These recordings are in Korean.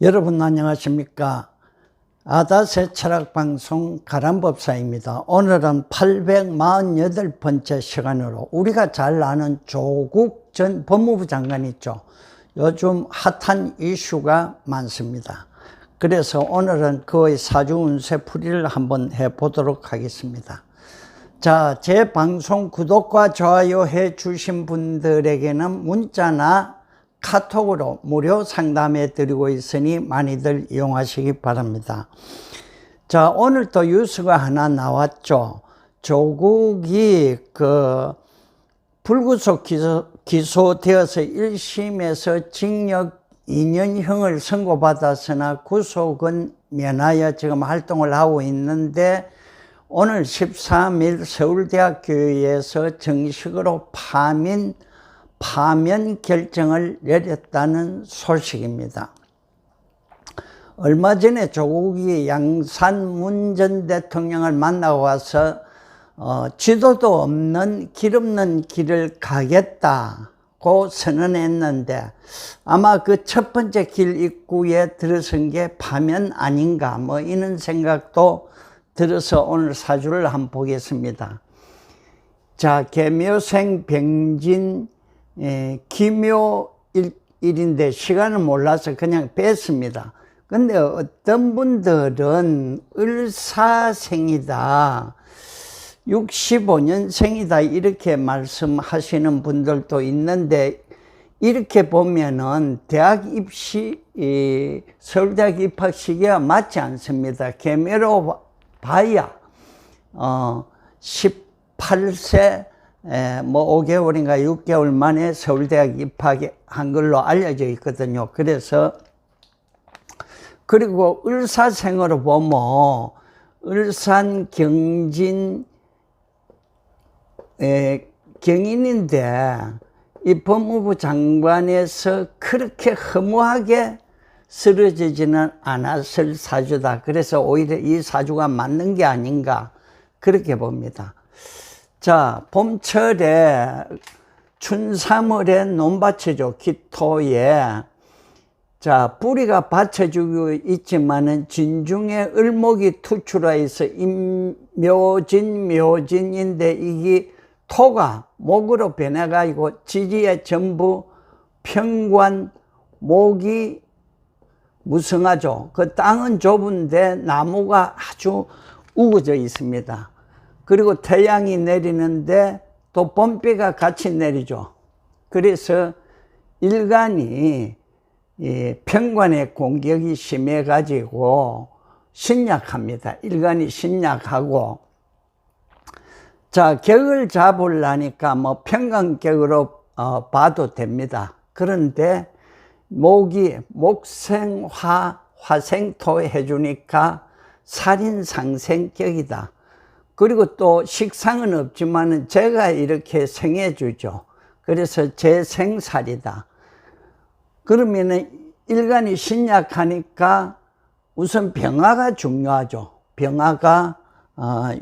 여러분 안녕하십니까? 아다새 철학방송 가람법사입니다. 오늘은 848번째 시간으로 우리가 잘 아는 조국 전 법무부 장관 있죠. 요즘 핫한 이슈가 많습니다. 그래서 오늘은 그의 사주운세풀이를 한번 해보도록 하겠습니다. 자, 제 방송 구독과 좋아요 해 주신 분들에게는 문자나 카톡으로 무료 상담해 드리고 있으니 많이들 이용하시기 바랍니다. 자, 오늘 또 뉴스가 하나 나왔죠. 조국이 불구속 기소되어서 1심에서 징역 2년형을 선고받았으나 구속은 면하여 지금 활동을 하고 있는데, 오늘 13일 서울대학교에서 정식으로 파면 결정을 내렸다는 소식입니다. 얼마 전에 조국이 양산 문 전 대통령을 만나고 와서 지도도 없는 길 없는 길을 가겠다고 선언했는데, 아마 그 첫 번째 길 입구에 들어선 게 파면 아닌가 이런 생각도 들어서 오늘 사주를 한번 보겠습니다. 자, 계묘생 병진 기묘일인데 시간을 몰라서 그냥 뺐습니다. 근데 어떤 분들은 을사생이다, 65년생이다 이렇게 말씀하시는 분들도 있는데, 이렇게 보면은 대학 입시, 서울대학 입학 시기와 맞지 않습니다. 계묘로 봐야 18세 5개월인가 6개월 만에 서울대학 입학한 걸로 알려져 있거든요. 그래서, 그리고 을사생으로 보면 을산 경진 경인인데, 이 법무부 장관에서 그렇게 허무하게 쓰러지지는 않았을 사주다. 그래서 오히려 이 사주가 맞는 게 아닌가 그렇게 봅니다. 자, 봄철에 춘삼월에 논밭이죠. 기토에. 자, 뿌리가 받쳐주고 있지만은 진중에 을목이 투출하여서 묘진인데, 이게 토가 목으로 변해가지고 지지에 전부 평관, 목이 무성하죠. 그 땅은 좁은데 나무가 아주 우거져 있습니다. 그리고 태양이 내리는데 또 봄비가 같이 내리죠. 그래서 일간이 평관의 공격이 심해가지고 신약합니다. 일간이 신약하고, 자, 격을 잡으려니까 평관격으로 봐도 됩니다. 그런데 목이 목생화, 화생토 해주니까 살인상생격이다. 그리고 또 식상은 없지만 제가 이렇게 생해주죠. 그래서 제 생살이다. 그러면은 일간이 신약하니까 우선 병화가 중요하죠. 병화가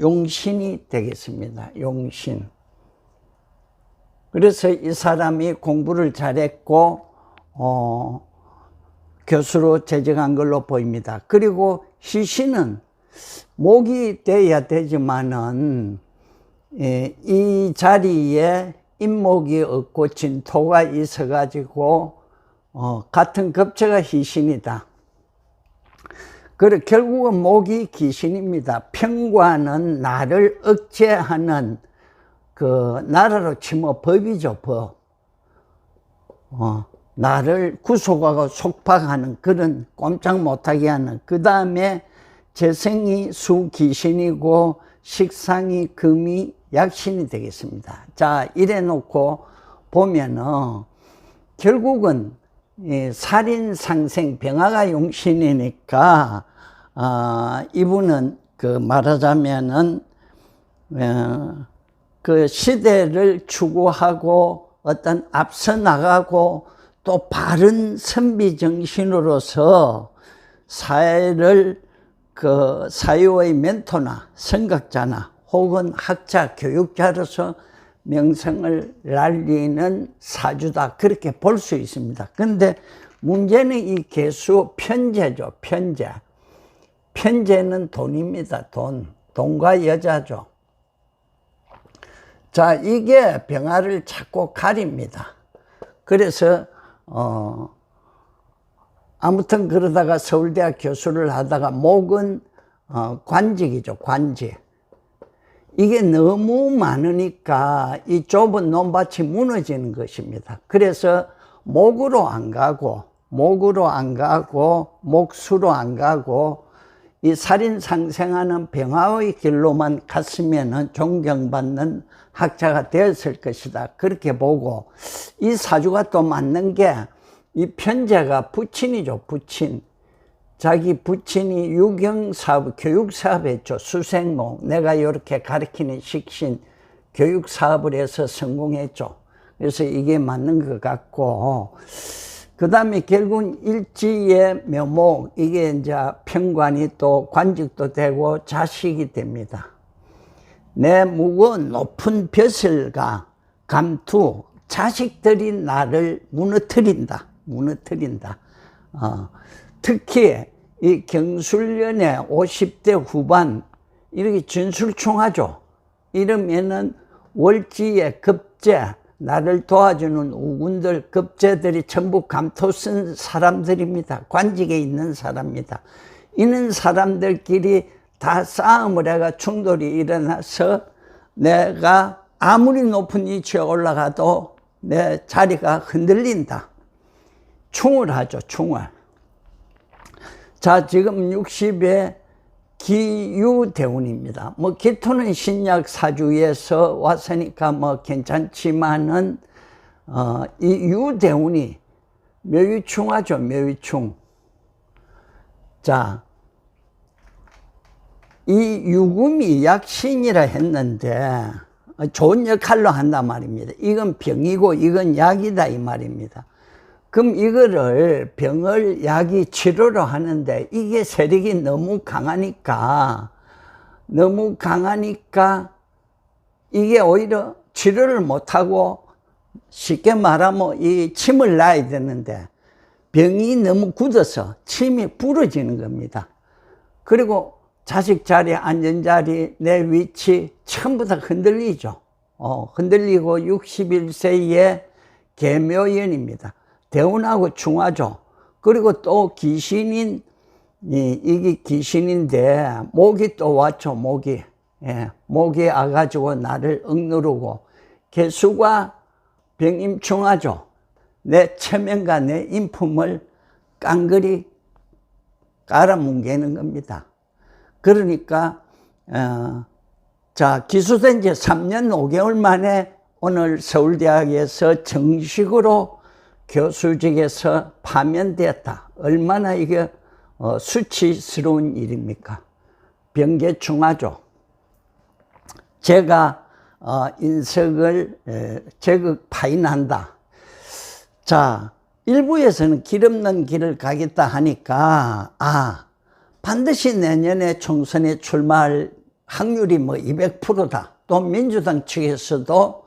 용신이 되겠습니다. 용신. 그래서 이 사람이 공부를 잘했고 교수로 재직한 걸로 보입니다. 그리고 희신은 목이 돼야 되지만은 이 자리에 인목이 없고 진토가 있어가지고 같은 급체가 희신이다. 그래, 결국은 목이 기신입니다. 평관은 나를 억제하는, 나라로 치면 법이죠, 법. 나를 구속하고 속박하는 그런 꼼짝 못하게 하는. 그 다음에 재생이 수기신이고 식상이 금이 약신이 되겠습니다. 자, 이래 놓고 보면은 결국은 살인상생, 병화가 용신이니까 이분은 말하자면은 그 시대를 추구하고 어떤 앞서 나가고 또 바른 선비 정신으로서 사회를 사회의 멘토나 선각자나 혹은 학자, 교육자로서 명성을 날리는 사주다, 그렇게 볼 수 있습니다. 그런데 문제는 이 개수 편재죠. 편재. 편재는 돈입니다. 돈과 여자죠. 자, 이게 병화를 자꾸 가립니다. 그래서 아무튼 그러다가 서울대학 교수를 하다가 목은 관직이죠. 관직. 이게 너무 많으니까 이 좁은 논밭이 무너지는 것입니다. 그래서 목으로 안 가고 목수로 안 가고 이 살인상생하는 병화의 길로만 갔으면 존경받는 학자가 되었을 것이다. 그렇게 보고 이 사주가 또 맞는 게 이 편재가 부친이죠. 부친. 자기 부친이 유경사업, 교육사업 했죠. 수생목. 내가 이렇게 가르치는 식신 교육사업을 해서 성공했죠. 그래서 이게 맞는 것 같고, 그 다음에 결국은 일지의 묘목, 이게 이제 편관이 또 관직도 되고 자식이 됩니다. 내 묵은 높은 벼슬과 감투, 자식들이 나를 무너뜨린다. 특히 이 경술년의 50대 후반, 이렇게 진술충하죠. 이러면은 월지의 급제, 나를 도와주는 우군들, 급제들이 전부 감토 쓴 사람들입니다. 관직에 있는 사람입니다. 이런 사람들끼리 다 싸움을 해가 충돌이 일어나서 내가 아무리 높은 위치에 올라가도 내 자리가 흔들린다. 충을 하죠, 충을. 자, 지금 60에 기유대운입니다. 뭐 기토는 신약 사주에서 왔으니까 뭐 괜찮지만은 이 유대운이 묘유충하죠, 묘유충. 자, 이 유금이 약신이라 했는데 좋은 역할로 한단 말입니다. 이건 병이고 이건 약이다 이 말입니다. 그럼 이거를 병을 약이 치료로 하는데 이게 세력이 너무 강하니까 이게 오히려 치료를 못하고 쉽게 말하면 이 침을 놔야 되는데 병이 너무 굳어서 침이 부러지는 겁니다. 그리고 자식 자리, 앉은 자리, 내 위치 전부 다 흔들리죠. 흔들리고 61세에 계묘연입니다. 대운하고 충하죠. 그리고 또 귀신인, 이게 귀신인데, 목이 또 왔죠, 목이. 예, 목이 와가지고 나를 억누르고, 개수가 병임충하죠. 내 체면과 내 인품을 깡그리 깔아뭉개는 겁니다. 그러니까, 자, 기수된 지 3년 5개월 만에 오늘 서울대학에서 정식으로 교수직에서 파면되었다. 얼마나 이게 수치스러운 일입니까? 병계충하죠. 제가 인석을 제극 파인한다. 자, 일부에서는 길 없는 길을 가겠다 하니까 반드시 내년에 총선에 출마할 확률이 뭐 200%다. 또 민주당 측에서도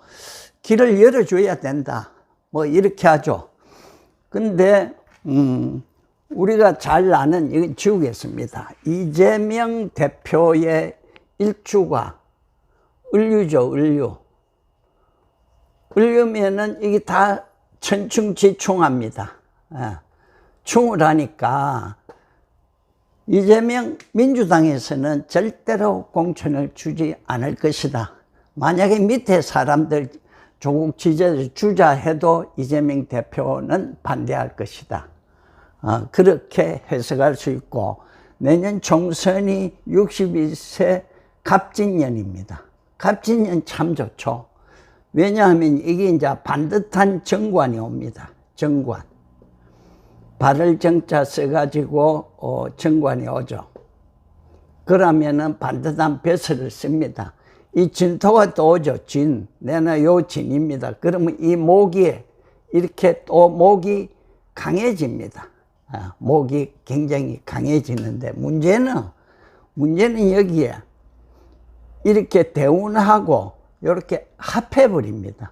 길을 열어줘야 된다. 뭐 이렇게 하죠. 근데 우리가 잘 아는, 이건 지우겠습니다. 이재명 대표의 일주가 을류죠, 을류. 을류면은 이게 다 천충지충합니다. 충을 하니까 이재명 민주당에서는 절대로 공천을 주지 않을 것이다. 만약에 밑에 사람들 조국 지지를 주자 해도 이재명 대표는 반대할 것이다. 그렇게 해석할 수 있고, 내년 총선이 61세 갑진년입니다. 갑진년 참 좋죠. 왜냐하면 이게 이제 반듯한 정관이 옵니다. 정관. 발을 정자 써가지고 정관이 오죠. 그러면은 반듯한 벼슬을 씁니다. 이 진토가 또 오죠. 진. 내가 요 진입니다. 그러면 이 목이 이렇게 또 목이 강해집니다. 목이 굉장히 강해지는데 문제는 여기에 이렇게 대운하고 이렇게 합해버립니다.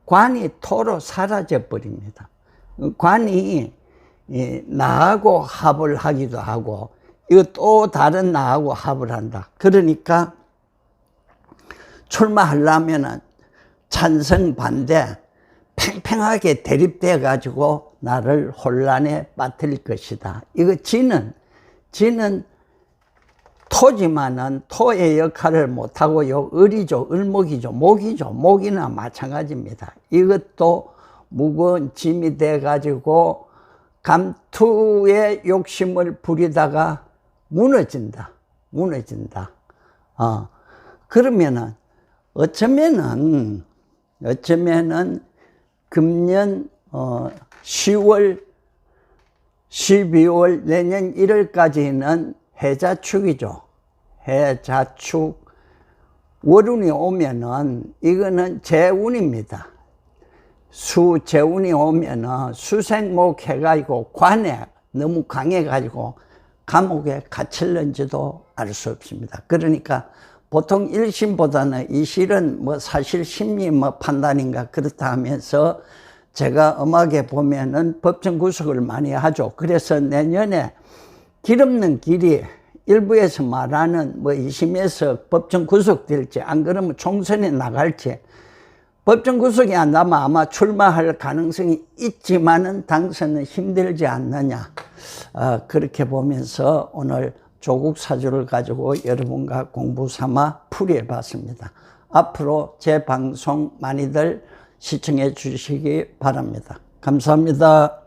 관이 토로 사라져 버립니다. 관이 나하고 합을 하기도 하고, 이거 또 다른 나하고 합을 한다. 그러니까 출마하려면은 찬성 반대 팽팽하게 대립돼 가지고 나를 혼란에 빠뜨릴 것이다. 이거 지는 토지만은 토의 역할을 못하고요, 을이죠, 을목이죠, 목이죠, 목이나 마찬가지입니다. 이것도 무거운 짐이 돼 가지고 감투의 욕심을 부리다가 무너진다. 그러면은 어쩌면은 금년 10월 12월 내년 1월까지는 해자축이죠. 해자축 월운이 오면은 이거는 재운입니다. 수재운이 오면은 수생목 해가지고 관에 너무 강해가지고 감옥에 갇힐는지도 알 수 없습니다. 그러니까 보통 1심보다는 2실은 뭐 사실 심리 뭐 판단인가 그렇다 하면서 제가 엄하게 보면은 법정 구속을 많이 하죠. 그래서 내년에 길 없는 길이 일부에서 말하는 뭐 2심에서 법정 구속될지 안 그러면 총선에 나갈지, 법정 구속이 안 나면 아마 출마할 가능성이 있지만은 당선은 힘들지 않느냐, 그렇게 보면서 오늘 조국 사주를 가지고 여러분과 공부 삼아 풀이해 봤습니다. 앞으로 제 방송 많이들 시청해 주시기 바랍니다. 감사합니다.